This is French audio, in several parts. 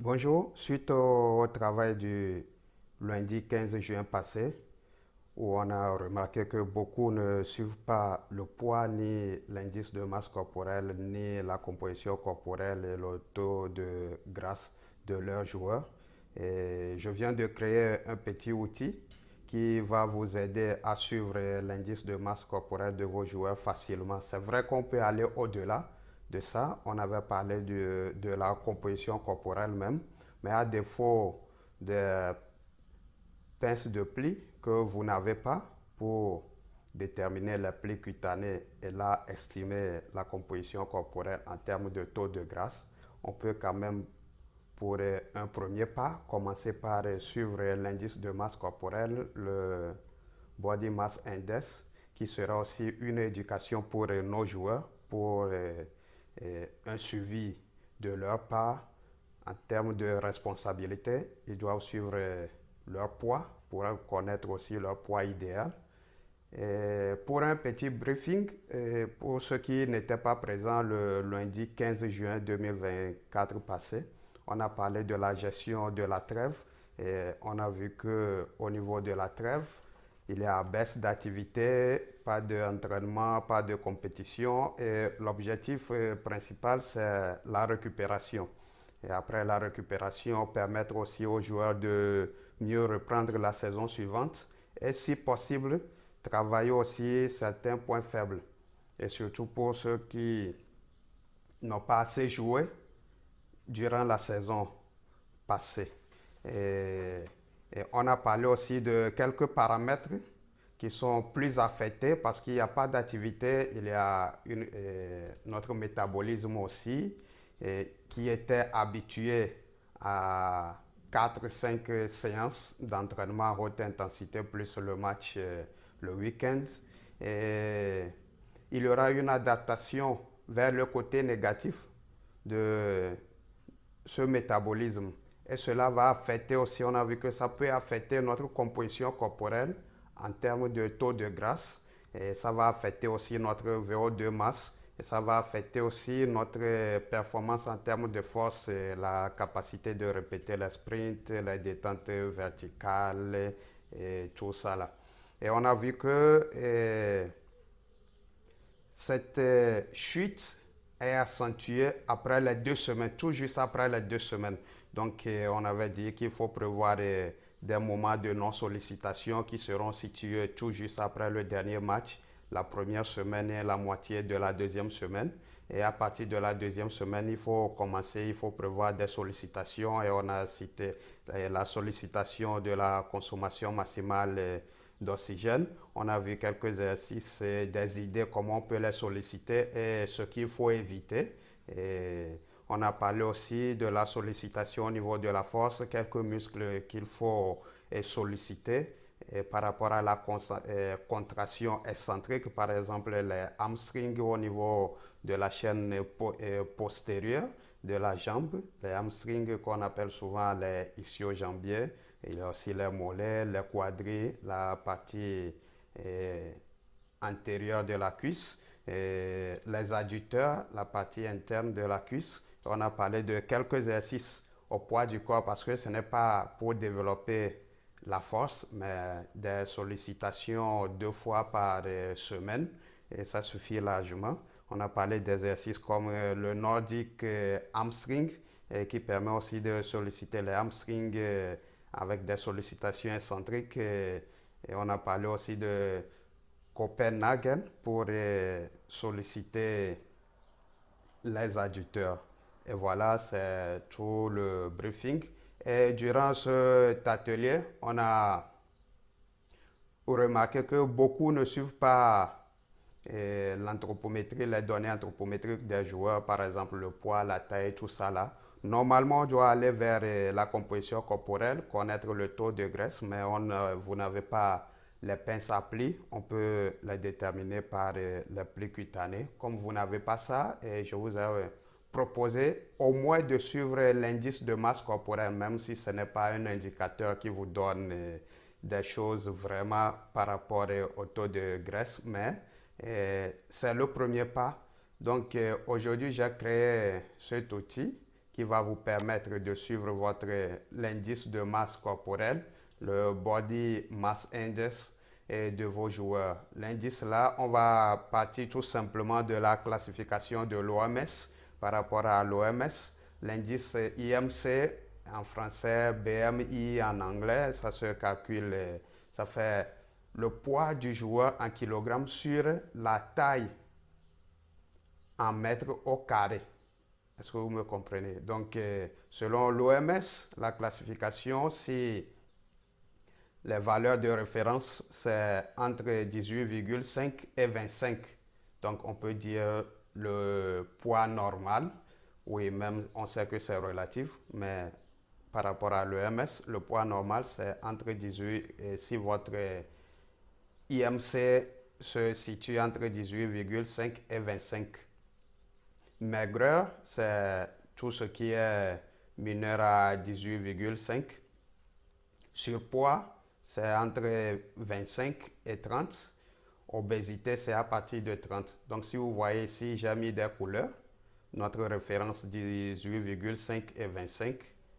Bonjour, suite au travail du lundi 15 juin passé, où on a remarqué que beaucoup ne suivent pas le poids ni l'indice de masse corporelle, ni la composition corporelle et le taux de grâce de leurs joueurs. Et je viens de créer un petit outil qui va vous aider à suivre l'indice de masse corporelle de vos joueurs facilement. C'est vrai qu'on peut aller au-delà de ça. On avait parlé de la composition corporelle même, mais à défaut de pince de pli que vous n'avez pas pour déterminer les plis cutanés et là estimer la composition corporelle en termes de taux de grâce, on peut quand même pour un premier pas commencer par suivre l'indice de masse corporelle, le Body Mass Index, qui sera aussi une éducation pour nos joueurs, pour un suivi de leur part en termes de responsabilité. Ils doivent suivre leur poids pour connaître aussi leur poids idéal. Et pour un petit briefing, pour ceux qui n'étaient pas présents le lundi 15 juin 2024 passé, on a parlé de la gestion de la trêve et on a vu que au niveau de la trêve, il y a baisse d'activité, pas d'entraînement, pas de compétition et l'objectif principal c'est la récupération. Et après la récupération, permettre aussi aux joueurs de mieux reprendre la saison suivante et si possible, travailler aussi certains points faibles. Et surtout pour ceux qui n'ont pas assez joué durant la saison passée. Et, et on a parlé aussi de quelques paramètres qui sont plus affectés parce qu'il n'y a pas d'activité, il y a notre métabolisme aussi qui était habitué à 4-5 séances d'entraînement à haute intensité plus le match le week-end. Et il y aura une adaptation vers le côté négatif de ce métabolisme. Et cela va affecter aussi, on a vu que ça peut affecter notre composition corporelle en termes de taux de grâce. Et ça va affecter aussi notre VO2 masse. Et ça va affecter aussi notre performance en termes de force, et la capacité de répéter les sprints, les détentes verticales et tout ça là. Et on a vu que cette chute est accentuée après les 2 semaines, tout juste après les 2 semaines. Donc, on avait dit qu'il faut prévoir des moments de non-sollicitation qui seront situés tout juste après le dernier match, la première semaine et la moitié de la deuxième semaine. Et à partir de la deuxième semaine, il faut commencer, il faut prévoir des sollicitations et on a cité la sollicitation de la consommation maximale d'oxygène. On a vu quelques exercices et des idées comment on peut les solliciter et ce qu'il faut éviter. Et on a parlé aussi de la sollicitation au niveau de la force, quelques muscles qu'il faut solliciter et par rapport à la contraction excentrique, par exemple les hamstrings au niveau de la chaîne postérieure de la jambe, les hamstrings qu'on appelle souvent les ischio-jambiers. Il y a aussi les mollets, les quadris, la partie antérieure de la cuisse, et les adducteurs, la partie interne de la cuisse. On a parlé de quelques exercices au poids du corps parce que ce n'est pas pour développer la force, mais des sollicitations 2 fois par semaine et ça suffit largement. On a parlé d'exercices comme le Nordic hamstring qui permet aussi de solliciter les hamstrings avec des sollicitations excentriques et on a parlé aussi de Copenhagen pour solliciter les adducteurs. Et voilà, c'est tout le briefing. Et durant cet atelier, on a remarqué que beaucoup ne suivent pas l'anthropométrie, les données anthropométriques des joueurs, par exemple le poids, la taille, tout ça là. Normalement, on doit aller vers la composition corporelle, connaître le taux de graisse, mais vous n'avez pas les pinces à plis, on peut les déterminer par les plis cutanés. Comme vous n'avez pas ça, je vous ai proposé au moins de suivre l'indice de masse corporelle, même si ce n'est pas un indicateur qui vous donne des choses vraiment par rapport au taux de graisse, mais c'est le premier pas. Donc aujourd'hui, j'ai créé cet outil qui va vous permettre de suivre l'indice de masse corporelle, le Body Mass Index de vos joueurs. L'indice là, on va partir tout simplement de la classification de l'OMS par rapport à l'OMS. L'indice IMC en français, BMI en anglais, ça se calcule, ça fait le poids du joueur en kilogrammes sur la taille en mètres au carré. Est-ce que vous me comprenez? Donc, selon l'OMS, la classification, c'est les valeurs de référence, c'est entre 18,5 et 25. Donc, on peut dire le poids normal. Oui, même on sait que c'est relatif, mais par rapport à l'OMS, le poids normal, c'est entre 18 et si votre IMC se situe entre 18,5 et 25. Maigreur, c'est tout ce qui est mineur à 18,5. Surpoids, c'est entre 25 et 30. Obésité, c'est à partir de 30. Donc, si vous voyez ici, j'ai mis des couleurs. Notre référence 18,5 et 25,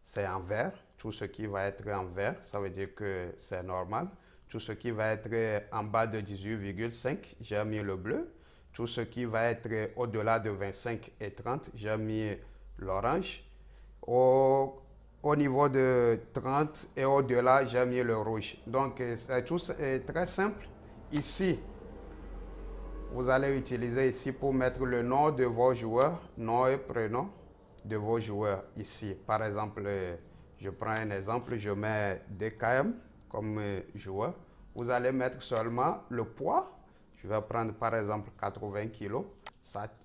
c'est en vert. Tout ce qui va être en vert, ça veut dire que c'est normal. Tout ce qui va être en bas de 18,5, j'ai mis le bleu. Tout ce qui va être au-delà de 25 et 30, j'ai mis l'orange. Au niveau de 30 et au-delà, j'ai mis le rouge. Donc, c'est très simple. Ici, vous allez utiliser ici pour mettre le nom de vos joueurs, nom et prénom de vos joueurs ici. Par exemple, je prends un exemple, je mets DKM comme joueur. Vous allez mettre seulement le poids. Je vais prendre par exemple 80 kg.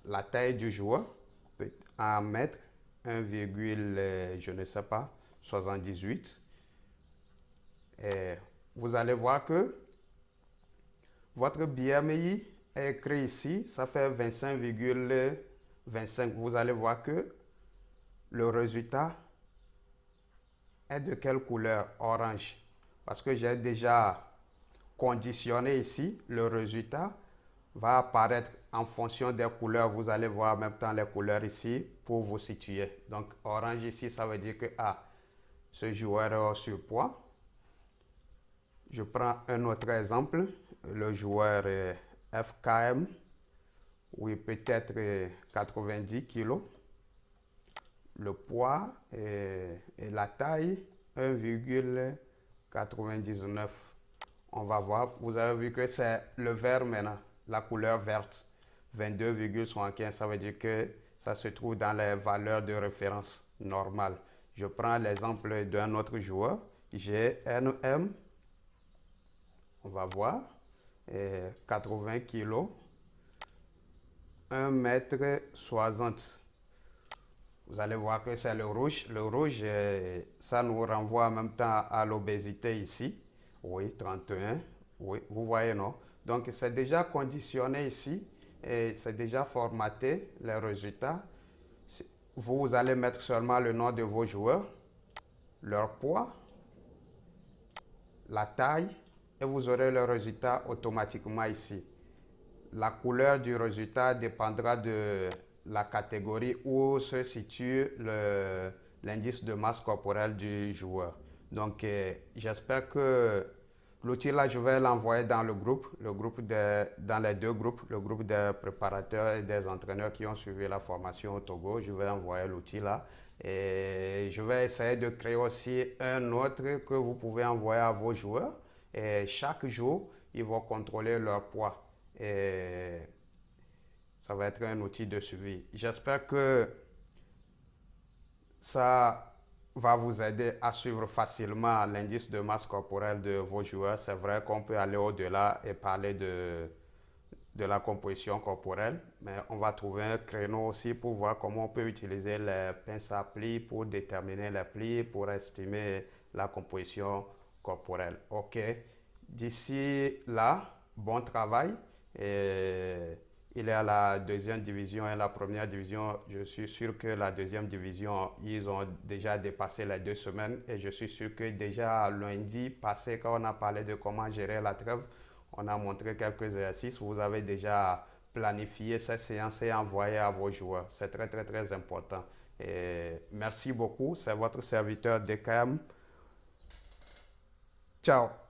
La taille du joueur en mètres 1, je ne sais pas, 78. Et vous allez voir que votre BMI est écrit ici, ça fait 25,25. Vous allez voir que le résultat est de quelle couleur? Orange. Parce que j'ai déjà conditionné ici, le résultat va apparaître en fonction des couleurs. Vous allez voir en même temps les couleurs ici pour vous situer. Donc orange ici, ça veut dire que ce joueur est au surpoids. Je prends un autre exemple, le joueur FKM, oui peut-être 90 kg. Le poids et la taille 1,99. On va voir, vous avez vu que c'est le vert maintenant, la couleur verte. 22,75, ça veut dire que ça se trouve dans les valeurs de référence normales. Je prends l'exemple d'un autre joueur, GNM. On va voir, 80 kg, 1,60 m. Vous allez voir que c'est le rouge. Le rouge, ça nous renvoie en même temps à l'obésité ici. Oui, 31. Oui, vous voyez, non? Donc, c'est déjà conditionné ici et c'est déjà formaté, les résultats. Vous allez mettre seulement le nom de vos joueurs, leur poids, la taille et vous aurez le résultat automatiquement ici. La couleur du résultat dépendra de la catégorie où se situe l'indice de masse corporelle du joueur. Donc, j'espère que l'outil là, je vais l'envoyer dans dans les deux groupes, le groupe des préparateurs et des entraîneurs qui ont suivi la formation au Togo. Je vais envoyer l'outil là et je vais essayer de créer aussi un autre que vous pouvez envoyer à vos joueurs. Et chaque jour, ils vont contrôler leur poids. Et ça va être un outil de suivi. J'espère que ça va vous aider à suivre facilement l'indice de masse corporelle de vos joueurs. C'est vrai qu'on peut aller au-delà et parler de la composition corporelle, mais on va trouver un créneau aussi pour voir comment on peut utiliser les pinces à plis pour déterminer les plis, pour estimer la composition corporelle. Ok, d'ici là, bon travail. Et il est à la deuxième division et la première division. Je suis sûr que la deuxième division, ils ont déjà dépassé les 2 semaines et je suis sûr que déjà lundi passé, quand on a parlé de comment gérer la trêve, on a montré quelques exercices. Vous avez déjà planifié cette séance et envoyé à vos joueurs. C'est très, très, très important. Et merci beaucoup, c'est votre serviteur DKM. Ciao.